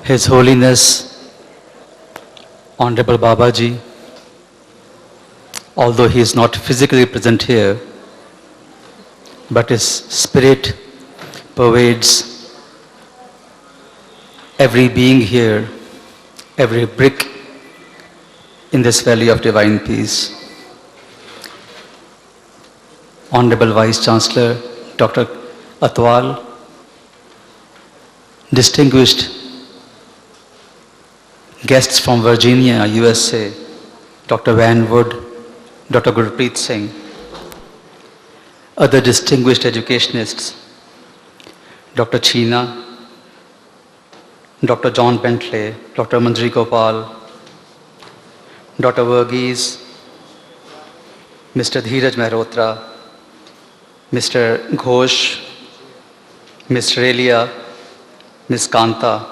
His Holiness Honorable Babaji, although he is not physically present here, but his spirit pervades every being here, every brick in this valley of divine peace. Honorable Vice Chancellor Dr. Atwal, distinguished guests from Virginia, USA, Dr. Van Wood, Dr. Gurpreet Singh, other distinguished educationists, Dr. Cheena, Dr. John Bentley, Dr. Manjri Gopal, Dr. Verghese, Mr. Dheeraj Mehrotra, Mr. Ghosh, Ms. Relia, Ms. Kanta,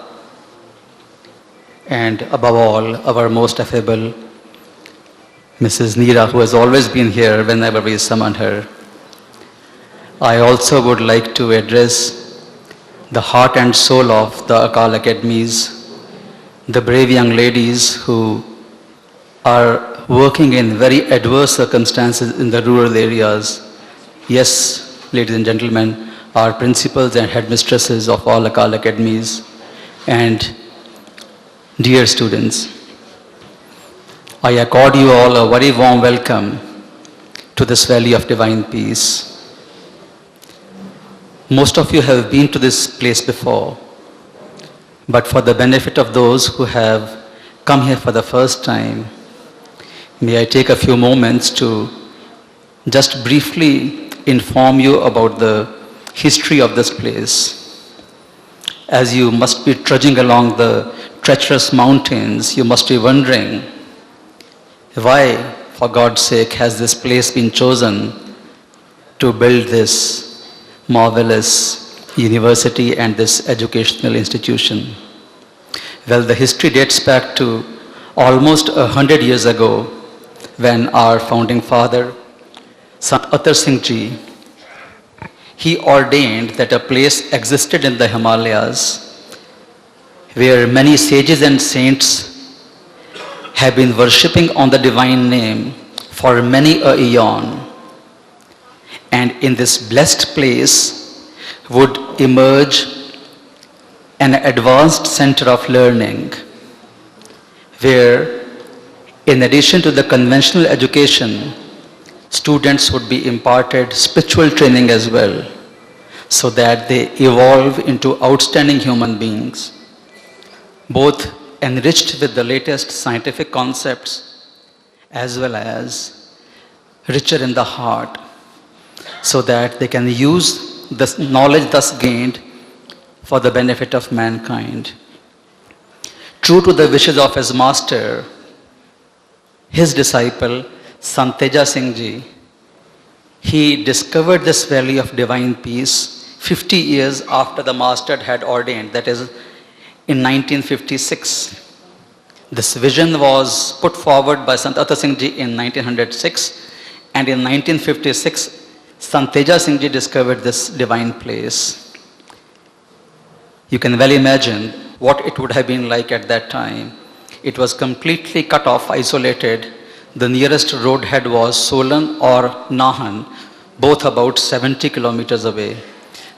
and above all, our most affable Mrs. Neera, who has always been here whenever we summon her. I also would like to address the heart and soul of the Akal Academies, the brave young ladies who are working in very adverse circumstances in the rural areas. Yes, ladies and gentlemen, our principals and headmistresses of all Akal Academies, and dear students, I accord you all a very warm welcome to this valley of divine peace. Most of you have been to this place before, but for the benefit of those who have come here for the first time, may I take a few moments to just briefly inform you about the history of this place. As you must be trudging along the treacherous mountains, you must be wondering, why, for God's sake, has this place been chosen to build this marvelous university and this educational institution? Well, the history dates back to almost 100 years ago, when our founding father, Sant Atar Singh Ji, he ordained that a place existed in the Himalayas where many sages and saints have been worshipping on the divine name for many a eon. And in this blessed place would emerge an advanced center of learning where, in addition to the conventional education, students would be imparted spiritual training as well, so that they evolve into outstanding human beings, both enriched with the latest scientific concepts as well as richer in the heart, so that they can use the knowledge thus gained for the benefit of mankind. True to the wishes of his master, his disciple, Sant Teja Singh Ji, he discovered this valley of divine peace 50 years after the master had ordained, that is, in 1956. This vision was put forward by Sant Atar Singh Ji in 1906, and in 1956, Sant Teja Singh Ji discovered this divine place. You can well imagine what it would have been like at that time. It was completely cut off, isolated. The nearest roadhead was Solan or Nahan, both about 70 kilometers away.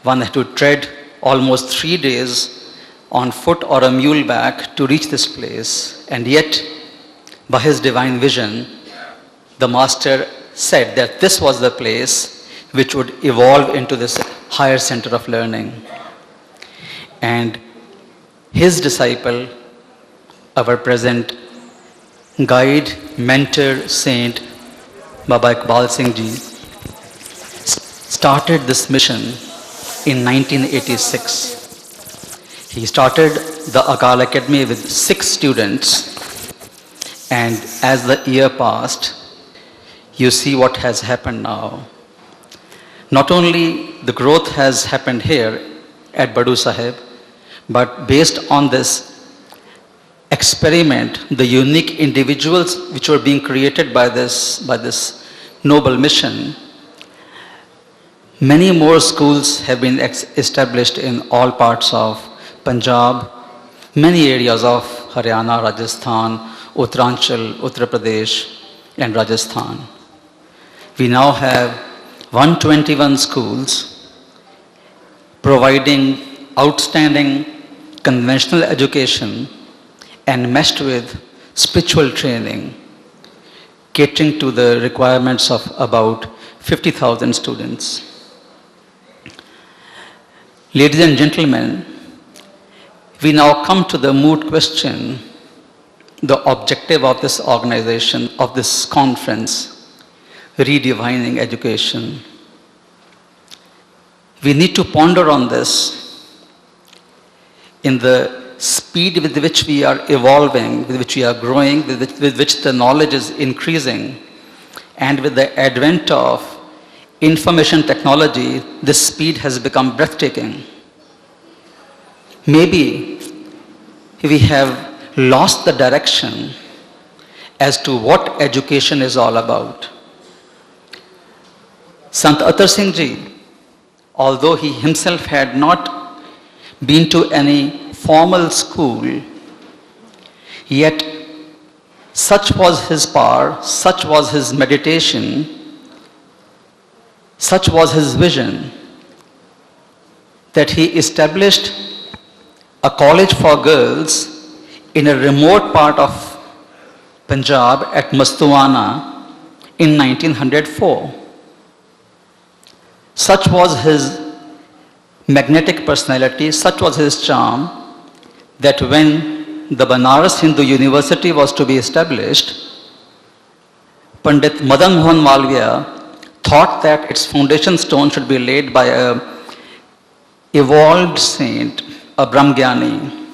One had to tread almost 3 days on foot or a mule back to reach this place. And yet, by his divine vision, the master said that this was the place which would evolve into this higher center of learning. And his disciple, our present guide, mentor, saint, Baba Iqbal Singh Ji, started this mission in 1986. He started the Akal Academy with 6 students, and as the year passed, you see what has happened now. Not only the growth has happened here at Baru Sahib, but based on this experiment, the unique individuals which were being created by this noble mission, many more schools have been established in all parts of Punjab, many areas of Haryana, Rajasthan, Uttaranchal, Uttar Pradesh, and Rajasthan. We now have 121 schools providing outstanding conventional education and meshed with spiritual training, catering to the requirements of about 50,000 students. Ladies and gentlemen, we now come to the moot question, the objective of this organization, of this conference, redefining education. We need to ponder on this in the speed with which we are evolving, with which we are growing, with which the knowledge is increasing, and with the advent of information technology, this speed has become breathtaking. Maybe we have lost the direction as to what education is all about. Sant Atar Singh Ji, although he himself had not been to any formal school, yet such was his power, such was his meditation, such was his vision, that he established a college for girls in a remote part of Punjab at Mastuana in 1904. Such was his magnetic personality, such was his charm, that when the Banaras Hindu University was to be established, Pandit Madan Mohan Malviya thought that its foundation stone should be laid by a evolved saint, a Brahmgyani.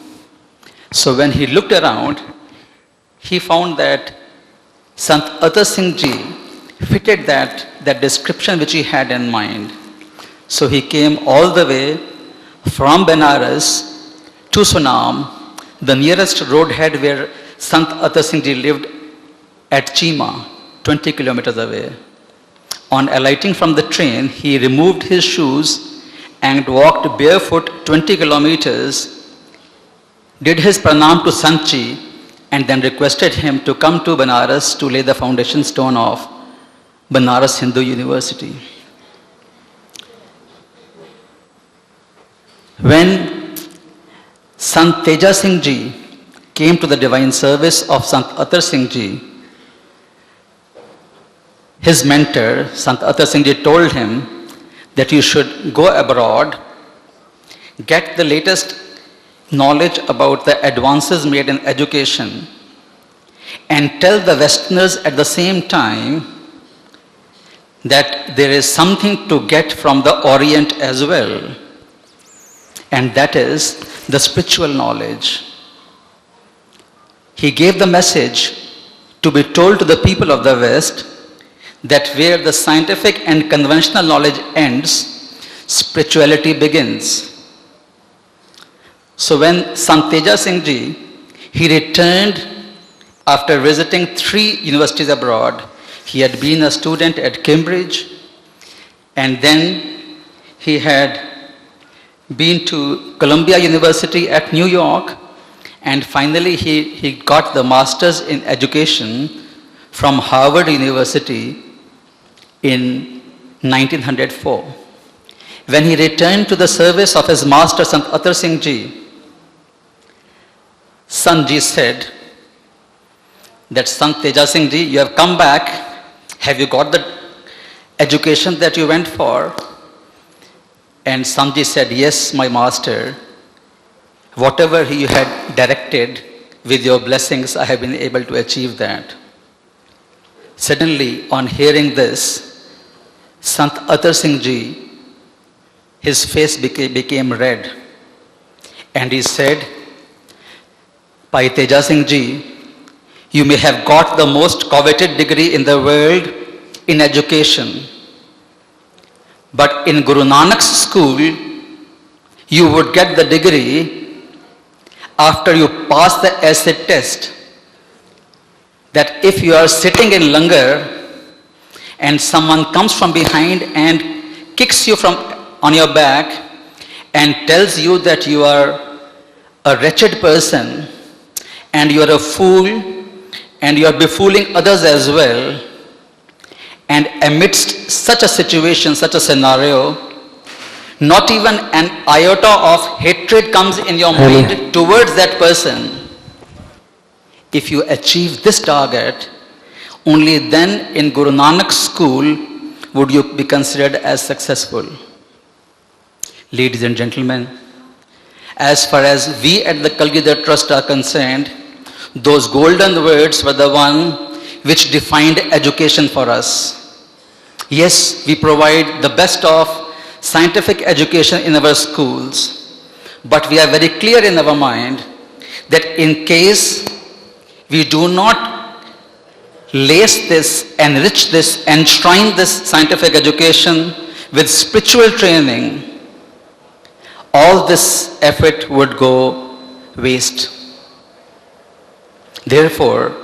So when he looked around, he found that Sant Atar Singh Ji fitted that description which he had in mind. So he came all the way from Benares to Sunam, the nearest roadhead where Sant Atar Singh Ji lived at Chima, 20 kilometers away. On alighting from the train, he removed his shoes and walked barefoot 20 kilometers, did his pranam to Sant Ji, and then requested him to come to Banaras to lay the foundation stone of Banaras Hindu University. When Sant Teja Singh Ji came to the divine service of Sant Atar Singh Ji, his mentor, Sant Atar Singh Ji, told him that you should go abroad, get the latest knowledge about the advances made in education, and tell the Westerners at the same time that there is something to get from the Orient as well, and that is the spiritual knowledge. He gave the message to be told to the people of the West that where the scientific and conventional knowledge ends, spirituality begins. So when Sant Teja Singh Ji, he returned after visiting 3 universities abroad. He had been a student at Cambridge, and then he had been to Columbia University at New York, and finally he got the master's in education from Harvard University in 1904. When he returned to the service of his master, Sant Atar Singh Ji, Sant Ji said that Sant Teja Singh Ji, you have come back. Have you got the education that you went for? And Sant Ji said, yes, my master. Whatever you had directed, with your blessings, I have been able to achieve that. Suddenly, on hearing this, Sant Atar Singh Ji, his face became red. And he said, Bhai Teja Singh Ji, you may have got the most coveted degree in the world in education, but in Guru Nanak's school, you would get the degree after you pass the acid test. That if you are sitting in langar and someone comes from behind and kicks you on your back and tells you that you are a wretched person and you are a fool and you are befooling others as well, and amidst such a situation, such a scenario, not even an iota of hatred comes in your mind towards that person. If you achieve this target, only then in Guru Nanak's school would you be considered as successful. Ladies and gentlemen, as far as we at the Kalgidhar Trust are concerned, those golden words were the one which defined education for us. Yes, we provide the best of scientific education in our schools, but we are very clear in our mind that in case we do not lace this, enrich this, enshrine this scientific education with spiritual training, all this effort would go waste. Therefore,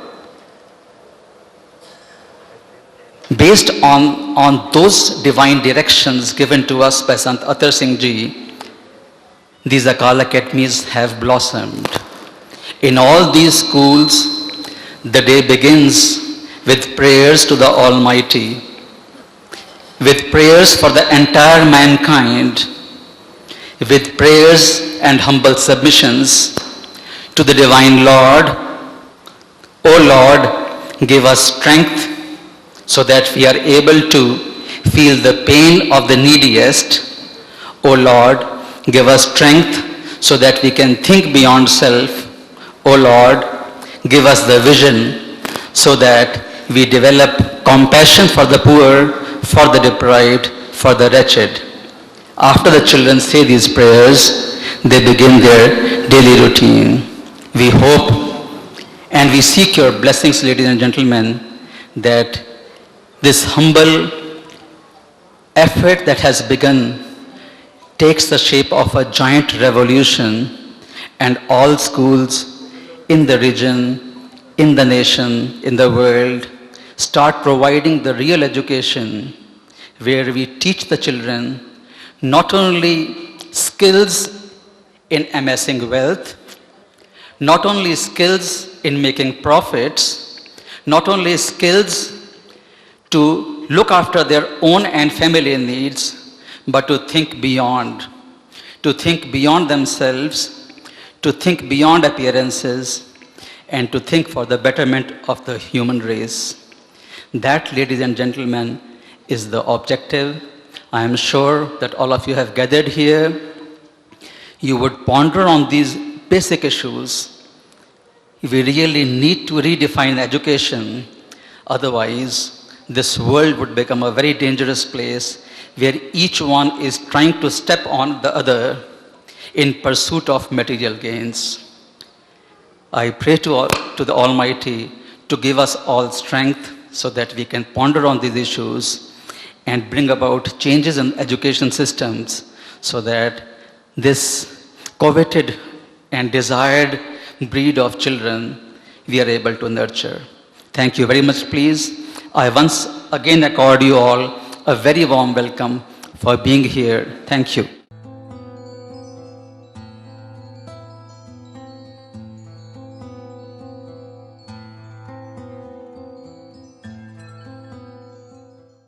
based on those divine directions given to us by Sant Atar Singh Ji, these Akal Academies have blossomed. In all these schools, the day begins with prayers to the Almighty, with prayers for the entire mankind, with prayers and humble submissions to the Divine Lord. O Lord, give us strength so that we are able to feel the pain of the neediest. O Lord, give us strength so that we can think beyond self. O Lord, give us the vision so that we develop compassion for the poor, for the deprived, for the wretched. After the children say these prayers, they begin their daily routine. We hope and we seek your blessings, ladies and gentlemen, that this humble effort that has begun takes the shape of a giant revolution, and all schools in the region, in the nation, in the world start providing the real education where we teach the children not only skills in amassing wealth, not only skills in making profits, not only skills to look after their own and family needs, but to think beyond themselves, to think beyond appearances, and to think for the betterment of the human race. That, ladies and gentlemen, is the objective. I am sure that all of you have gathered here. You would ponder on these basic issues. We really need to redefine education. Otherwise, this world would become a very dangerous place where each one is trying to step on the other in pursuit of material gains. I pray to the Almighty to give us all strength so that we can ponder on these issues and bring about changes in education systems so that this coveted and desired breed of children we are able to nurture. Thank you very much, please. I once again accord you all a very warm welcome for being here. Thank you.